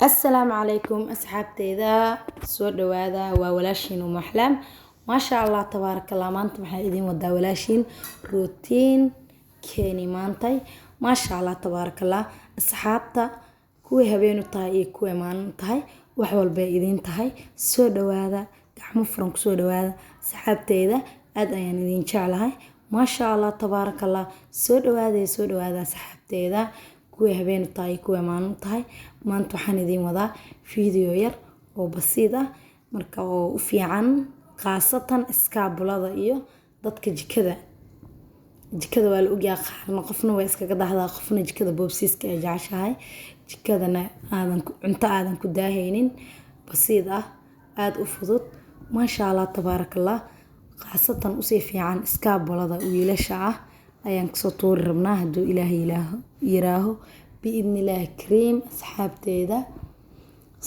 السلام عليكم أصحابتيدا سو دوادا وولاشين ومحلم ما شاء الله تبارك الله مانت waxaan idin wadaa walaashin routine keeni maantay ما شاء الله تبارك الله asxaabta kuwii habeen u tahay iyo kuwii maalin tahay wax walba idin tahay soo dhawaada gacmo furan ku soo dhawaada asxaabteyda aad ayaan idin jeclahay ما شاء الله تبارك الله soo dhawaada asxaabteyda kuwii habeen u tahay kuwii maalin tahay maanta waxaan idin wadaa video yar oo basiid ah marka oo u fiican qaasatan iskaabulada iyo dadka jikada waa la ogyahay qaarna qofna way iskaga dahdaa qofna jikada boobsiiska ay jeceshahay jikadana cunto aadan ku daahaynin basiid ah aad u fudud ma sha Allah tabarakallah qaasatan u sii fiican iskaabulada wiilasha ah ayaan kasoo tuuri rabnaa haduu ilaahay yiraaho بإذن الله كريم أصحابتيدا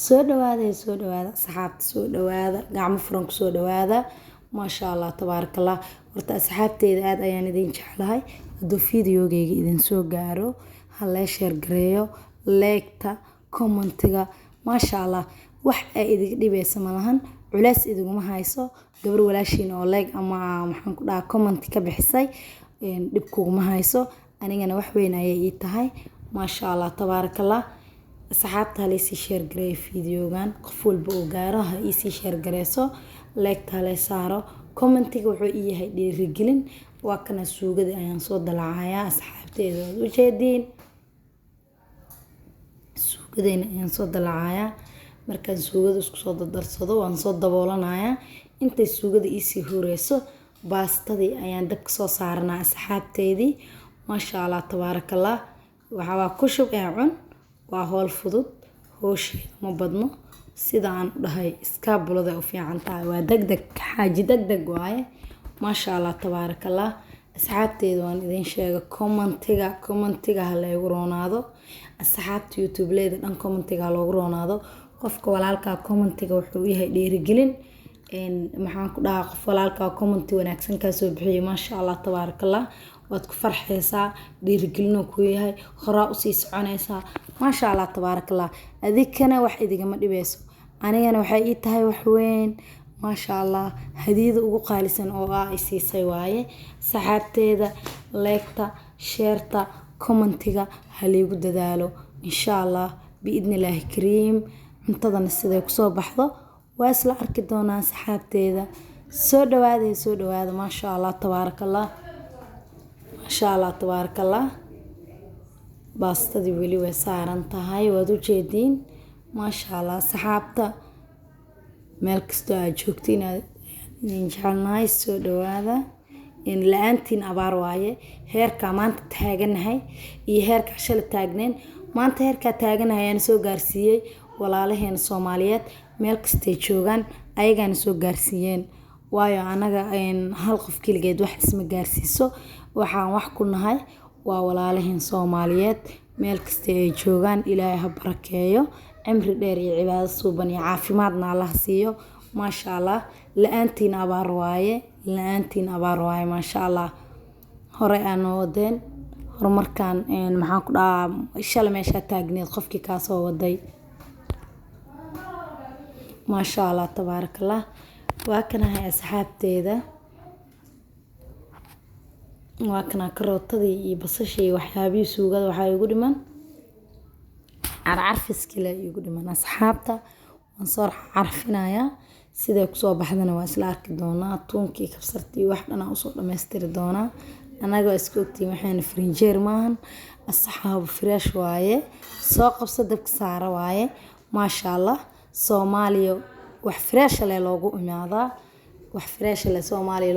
سو دوادا أصحابت سو دوادا قاع مفرنك سو دوادا ما شاء الله تبارك الله ورت أصحابتيدا آد أيان إذن جعلهاي دو فيديو جيجي إذن سو قارو هلا شير قريو لايكتا كومنتيغا ما شاء الله وح إذن دي بيسمالهن علاس إذن ما هايسو قبر ولاشين أو لايك أما محنكو دا كومنتي كبحساي دبكو ما هايسو أنيغانا وحوين أيي تهاي ما شاء الله تبارك الله صحابتها ليسي شير قري فيديوغان قفول بوغارها يسي شير قريسو لايكتها لي سارو كومنتيغ وحو إيهاي دي رجلين واكنا سوغدي أيان صود العايا صحابتي وجهدين سوغدين أيان صود العايا مركز سوغدي اسكو صود الدرسدو وان صود دبولانايا انتي سوغدي إيسي هوريسو باستدي أيان دبك سو سارنا صحابتي دي ما شاء الله تبارك الله waxaa ku shub ee cun waa hool fudud hoosheeda ma badno sida aan dhahay iskaabulada u fiican tahay waa degdeg xaaji degdeg waaye ma sha Allah tabarakallah asxaabteedu waan idin sheegay commentiga ha la igu roonaado asxaabta YouTube leeda dhan commentiga ha loogu roonaado qofka walaalka commentiga wuxuu yahay dhiirigelin maxaan ku dhahaa qof walaalka commenti wanaagsan ka soo bixiyay ma sha Allah tabarakallah waad ku farxaysaa dhiirigelino ku yahay hora u sii soconaysaa ma sha Allah tabarakallah adikana wax idigama dhibeyso anigana waxay ii tahay wax weyn ma sha Allah hadiyada ugu qaalisan oo ay siisay waaye saxaabteeda like-ta share-ta commentiga haliigu dadaalo insha Allah biidnillaahi kariim cuntadana siday ku soo baxdo waa isla arki doonaa saxaabteeda soo dhawaada ma sha Allah tabarakallah ما شاء الله تبارك الله باستدي ولي وسارنتا هاي وادو جيدين ما شاء الله صحابتا مالكستو جوجتين ان جعلناي سو دوادا ان لانتين ابار وايه heerka maanta taaganahay iyo heerka shal taagneen maanta heerka taaganahay aan soo gaarsiiyay walaalaheen Soomaaliyeed meel kasta joogan ayagana soo gaarsiiyeen waayo anaga hal qof kaligeed wax isma gaarsiiso waxaan wax ku nahay waa walaalaheen Soomaaliyeed meel kasta ay joogan Ilaahay ha barakeeyo cimri dheer iyo cibaado suuban iyo caafimaadna Allah siiyo ma sha Allah laantiin abaar waaye ma sha Allah hore aan wadeen horumarkan maxaan ku dhahaa shalay meesha taagneed qofkii ka soo waday ma sha Allah tabarakallah waa kana hay asxaabteeda waa kana karootadii iyo basashii waxyaabii suugada waxa igu dhiman carfiskila igu dhiman asxaabta waan soo carfinaya sida ku soo baxdana waa isla arki doonaa tuunkii kabsartii wax dhan aan soo dhameystiri doonaa anaga isku ogtiin waxaan frinjeer maahan asxaab fresh waaye soo qabso dabka saara waaye ma sha Allah Soomaaliya wax fresh leh loogu imaadaa wax fresh leh Soomaaliya